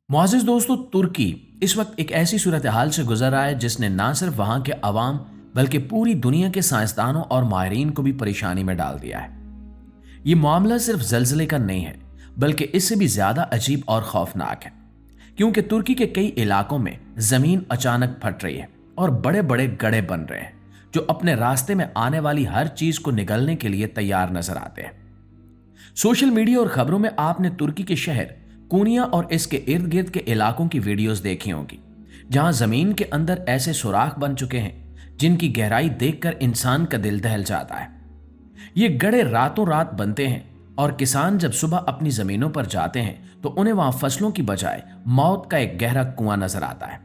मुआज़िज़ दोस्तों, तुर्की इस वक्त एक ऐसी सूरत हाल से गुजर रहा है जिसने ना सिर्फ वहाँ के अवाम बल्कि पूरी दुनिया के साइंसदानों और माहिरीन को भी परेशानी में डाल दिया है। ये मामला सिर्फ जल्जले का नहीं है, बल्कि इससे भी ज़्यादा अजीब और खौफनाक है, क्योंकि तुर्की के कई इलाकों में ज़मीन अचानक फट रही है और बड़े बड़े गड्ढे बन रहे हैं जो अपने रास्ते में आने वाली हर चीज़ को निगलने के लिए तैयार नजर आते हैं। सोशल मीडिया और खबरों में आपने तुर्की के शहर कोनिया और इसके इर्द गिर्द के इलाकों की वीडियोस देखी होंगी, जहां जमीन के अंदर ऐसे सुराख बन चुके हैं जिनकी गहराई देखकर इंसान का दिल दहल जाता है। ये गड्ढे रातों रात बनते हैं और किसान जब सुबह अपनी जमीनों पर जाते हैं तो उन्हें वहां फसलों की बजाय मौत का एक गहरा कुआं नजर आता है।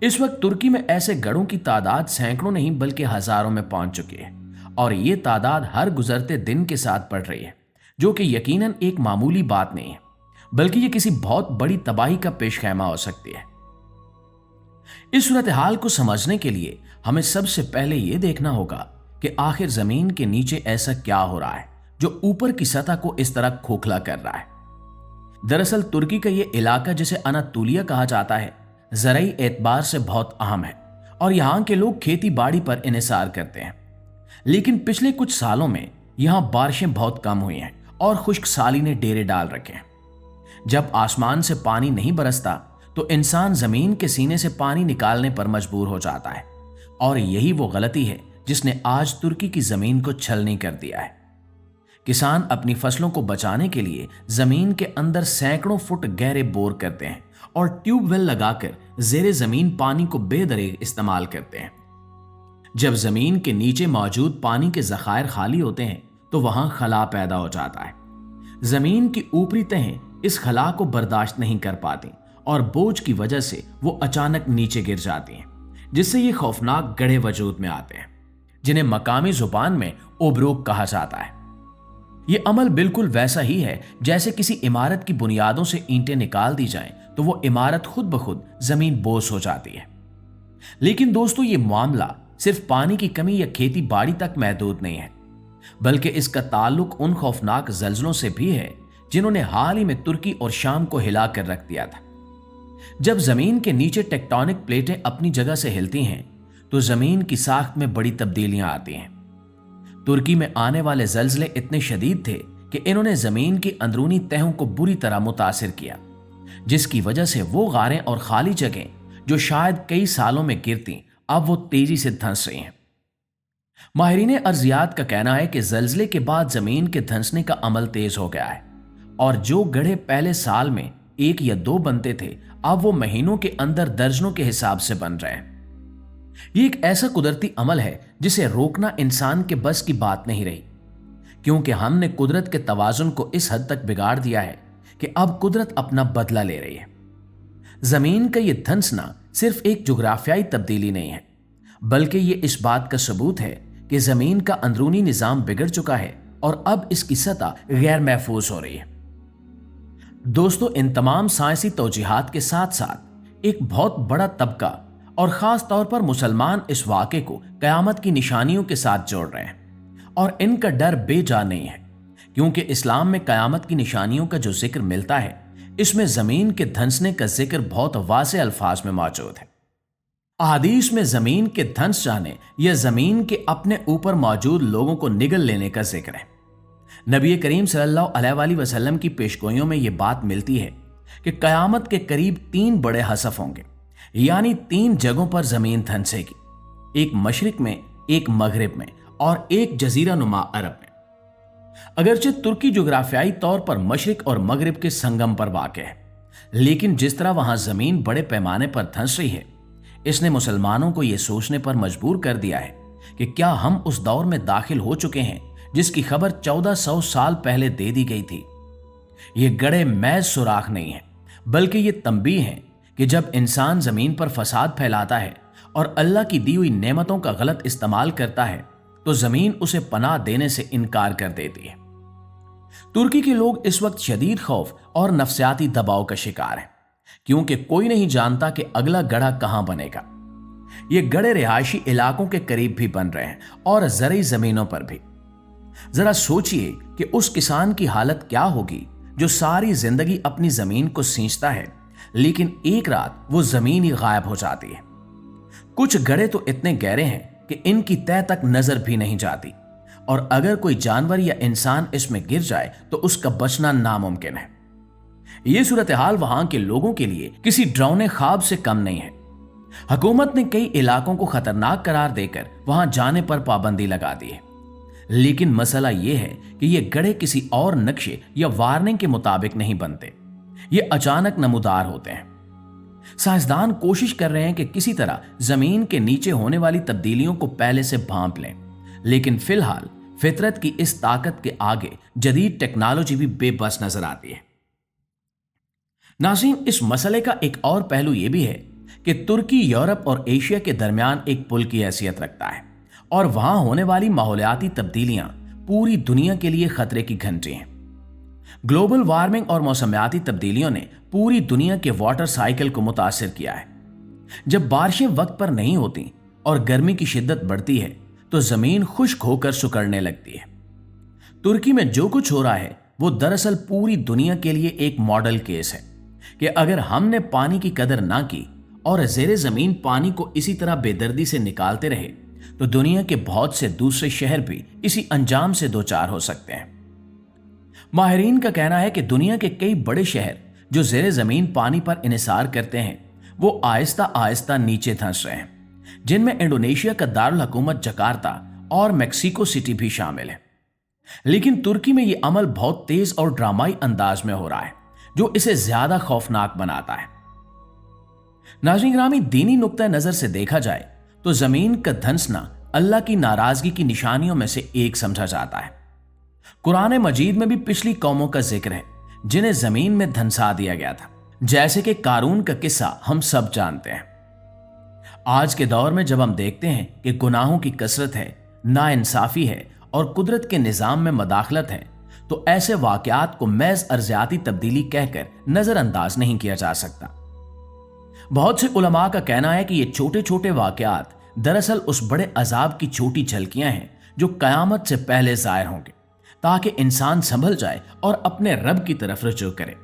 इस वक्त तुर्की में ऐसे गड्ढों की तादाद सैकड़ों नहीं बल्कि हजारों में पहुंच चुकी है और ये तादाद हर गुजरते दिन के साथ बढ़ रही है, जो कि यकीनन एक मामूली बात नहीं है, बल्कि ये किसी बहुत बड़ी तबाही का पेशखैमा हो सकती है। इस सूरत हाल को समझने के लिए हमें सबसे पहले यह देखना होगा कि आखिर जमीन के नीचे ऐसा क्या हो रहा है जो ऊपर की सतह को इस तरह खोखला कर रहा है। दरअसल तुर्की का यह इलाका, जिसे अनातोलिया कहा जाता है, ज़राई एतबार से बहुत अहम है और यहां के लोग खेती बाड़ी पर इन्हिसार करते हैं। लेकिन पिछले कुछ सालों में यहां बारिशें बहुत कम हुई हैं और खुश्क साली ने डेरे डाल रखे हैं। जब आसमान से पानी नहीं बरसता तो इंसान जमीन के सीने से पानी निकालने पर मजबूर हो जाता है और यही वो गलती है जिसने आज तुर्की की जमीन को छलनी कर दिया है। किसान अपनी फसलों को बचाने के लिए जमीन के अंदर सैकड़ों फुट गहरे बोर करते हैं और ट्यूबवेल लगाकर जेरे जमीन पानी को बेदरेग इस्तेमाल करते हैं। जब जमीन के नीचे मौजूद पानी के जखायर खाली होते हैं तो वहां खला पैदा हो जाता है। जमीन की ऊपरी तहें इस खला को बर्दाश्त नहीं कर पाती और बोझ की वजह से वो अचानक नीचे गिर जाती हैं, जिससे ये खौफनाक गड्ढे वजूद में आते हैं, जिन्हें मकामी जुबान में ओब्रोक कहा जाता है। ये अमल बिल्कुल वैसा ही है जैसे किसी इमारत की बुनियादों से ईंटें निकाल दी जाएं तो वो इमारत खुद ब खुद जमीन बोझ हो जाती है। लेकिन दोस्तों, ये मामला सिर्फ पानी की कमी या खेती बाड़ी तक महदूद नहीं है, बल्कि इसका ताल्लुक उन खौफनाक जल्जलों से भी है जिन्होंने हाल ही में तुर्की और शाम को हिला कर रख दिया था। जब जमीन के नीचे टेक्टोनिक प्लेटें अपनी जगह से हिलती हैं तो जमीन की साख्त में बड़ी तब्दीलियां आती हैं। तुर्की में आने वाले जल्जले इतने शदीद थे कि इन्होंने जमीन की अंदरूनी तहों को बुरी तरह मुतासिर किया, जिसकी वजह से वो गारें और खाली जगह जो शायद कई सालों में गिरती, अब वो तेजी से धंस रही हैं। माहिरीन अर्जियात का कहना है कि जल्जले के बाद जमीन के धंसने का अमल तेज हो गया है और जो गड्ढे पहले साल में 1 या 2 बनते थे, अब वो महीनों के अंदर दर्जनों के हिसाब से बन रहे हैं। ये एक ऐसा कुदरती अमल है जिसे रोकना इंसान के बस की बात नहीं रही, क्योंकि हमने कुदरत के तवाजुन को इस हद तक बिगाड़ दिया है कि अब कुदरत अपना बदला ले रही है। जमीन का ये धंसना सिर्फ एक जुग्राफियाई तब्दीली नहीं है, बल्कि ये इस बात का सबूत है कि जमीन का अंदरूनी निजाम बिगड़ चुका है और अब इसकी सतह गैर महफूज हो रही है। दोस्तों, इन तमाम साइंसी तौजीहात के साथ साथ एक बहुत बड़ा तबका और खास तौर पर मुसलमान इस वाक़े को क़यामत की निशानियों के साथ जोड़ रहे हैं और इनका डर बेजा नहीं है, क्योंकि इस्लाम में क़यामत की निशानियों का जो जिक्र मिलता है, इसमें ज़मीन के धंसने का जिक्र बहुत वाज़े अल्फाज में मौजूद है। अहादीस में ज़मीन के धंस जाने या ज़मीन के अपने ऊपर मौजूद लोगों को निगल लेने का जिक्र है। नबी करीम सल्लल्लाहु अलैहि वसल्लम की पेशगोइयों में यह बात मिलती है कि क़यामत के करीब 3 बड़े हसफ होंगे, यानी 3 जगहों पर जमीन धंसेगी, एक मशरिक में, एक मगरिब में और एक जजीरा नुमा अरब में। अगरचे तुर्की जोग्राफियाई तौर पर मशरिक और मगरिब के संगम पर वाक़ है, लेकिन जिस तरह वहां जमीन बड़े पैमाने पर धंस रही है, इसने मुसलमानों को यह सोचने पर मजबूर कर दिया है कि क्या हम उस दौर में दाखिल हो चुके हैं जिसकी खबर 1400 साल पहले दे दी गई थी। ये गड्ढे महज सुराख नहीं है, बल्कि ये तंबीह है कि जब इंसान जमीन पर फसाद फैलाता है और अल्लाह की दी हुई नेमतों का गलत इस्तेमाल करता है तो जमीन उसे पनाह देने से इनकार कर देती है। तुर्की के लोग इस वक्त शदीद खौफ और नफ्सियाती दबाव का शिकार हैं, क्योंकि कोई नहीं जानता कि अगला गड्ढा कहां बनेगा। ये गड्ढे रिहायशी इलाकों के करीब भी बन रहे हैं और ज़रई जमीनों पर भी। जरा सोचिए कि उस किसान की हालत क्या होगी जो सारी जिंदगी अपनी जमीन को सींचता है, लेकिन एक रात वो जमीन ही गायब हो जाती है। कुछ गड्ढे तो इतने गहरे हैं कि इनकी तह तक नजर भी नहीं जाती, और अगर कोई जानवर या इंसान इसमें गिर जाए तो उसका बचना नामुमकिन है। यह सूरत हाल वहां के लोगों के लिए किसी डरावने ख्वाब से कम नहीं है। हुकूमत ने कई इलाकों को खतरनाक करार देकर वहां जाने पर पाबंदी लगा दी है, लेकिन मसला यह है कि ये गड्ढे किसी और नक्शे या वार्निंग के मुताबिक नहीं बनते, ये अचानक नमूदार होते हैं। साइंसदान कोशिश कर रहे हैं कि किसी तरह जमीन के नीचे होने वाली तब्दीलियों को पहले से भांप लें, लेकिन फिलहाल फितरत की इस ताकत के आगे जदीद टेक्नोलॉजी भी बेबस नजर आती है। नाज़रीन, इस मसले का एक और पहलू यह भी है कि तुर्की यूरोप और एशिया के दरमियान एक पुल की हैसियत रखता है, और वहां होने वाली माहौलियाती तब्दीलियां पूरी दुनिया के लिए खतरे की घंटी हैं। ग्लोबल वार्मिंग और मौसमियाती तब्दीलियों ने पूरी दुनिया के वाटर साइकिल को मुतासिर किया है। जब बारिशें वक्त पर नहीं होती और गर्मी की शिद्दत बढ़ती है तो जमीन खुश्क होकर सुकड़ने लगती है। तुर्की में जो कुछ हो रहा है वो दरअसल पूरी दुनिया के लिए एक मॉडल केस है कि अगर हमने पानी की कदर ना की और ज़ेरे ज़मीन पानी को इसी तरह बेदर्दी से निकालते रहे तो दुनिया के बहुत से दूसरे शहर भी इसी अंजाम से दो चार हो सकते हैं। माहिरीन का कहना है कि दुनिया के कई बड़े शहर जो ज़ेरे ज़मीन पानी पर इन्हिसार करते हैं वो आहिस्ता आहिस्ता नीचे धंस रहे हैं, जिनमें इंडोनेशिया का दारुल हुकूमत जकार्ता और मेक्सिको सिटी भी शामिल है। लेकिन तुर्की में ये अमल बहुत तेज और ड्रामाई अंदाज में हो रहा है, जो इसे ज्यादा खौफनाक बनाता है। नाज़रीन ग्रामी, दीनी नुक्ता नजर से देखा जाए तो जमीन का धंसना अल्लाह की नाराजगी की निशानियों में से एक समझा जाता है। कुरान मजीद में भी पिछली कौमों का जिक्र है जिन्हें जमीन में धंसा दिया गया था, जैसे कि कारून का किस्सा हम सब जानते हैं। आज के दौर में जब हम देखते हैं कि गुनाहों की कसरत है, नाइंसाफी है और कुदरत के निजाम में मदाखलत है, तो ऐसे वाकयात को महज अर्जियाती तब्दीली कहकर नजरअंदाज नहीं किया जा सकता। बहुत से उलमा का कहना है कि ये छोटे छोटे वाकयात दरअसल उस बड़े अजाब की छोटी झलकियां हैं जो कयामत से पहले जाहिर होंगे, ताकि इंसान संभल जाए और अपने रब की तरफ रुजू करे।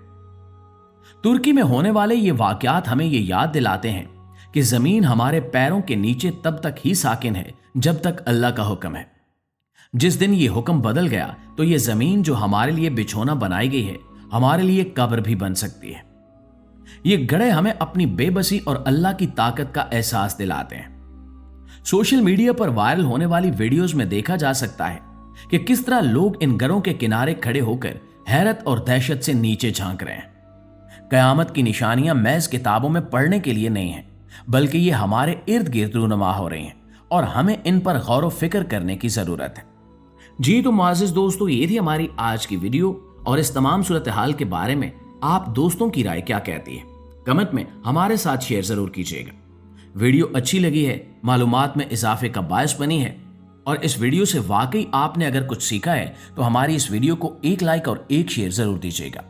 तुर्की में होने वाले ये वाकयात हमें ये याद दिलाते हैं कि जमीन हमारे पैरों के नीचे तब तक ही साकिन है जब तक अल्लाह का हुक्म है। जिस दिन ये हुक्म बदल गया तो ये जमीन जो हमारे लिए बिछोना बनाई गई है हमारे लिए कब्र भी बन सकती है। ये गड्ढे हमें अपनी बेबसी और अल्लाह की ताकत का एहसास दिलाते हैं। सोशल मीडिया पर वायरल होने वाली वीडियोस में देखा जा सकता है कि किस तरह लोग इन घरों के किनारे खड़े होकर हैरत और दहशत से नीचे झांक रहे हैं। कयामत की निशानियां महज किताबों में पढ़ने के लिए नहीं है, बल्कि ये हमारे इर्द गिर्द रूनुमा हो रही हैं और हमें इन पर गौर व फिक्र करने की जरूरत है। जी तो मुअज़्ज़िज़ दोस्तों, ये थी हमारी आज की वीडियो, और इस तमाम सूरत हाल के बारे में आप दोस्तों की राय क्या कहती है कमेंट में हमारे साथ शेयर जरूर कीजिएगा। वीडियो अच्छी लगी है, मालूमात में इजाफे का बायस बनी है और इस वीडियो से वाकई आपने अगर कुछ सीखा है तो हमारी इस वीडियो को एक लाइक और एक शेयर जरूर दीजिएगा।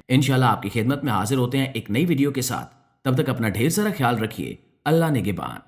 इंशाल्लाह आपकी खिदमत में हाजिर होते हैं एक नई वीडियो के साथ। तब तक अपना ढेर सारा ख्याल रखिए। अल्लाह निगहबान।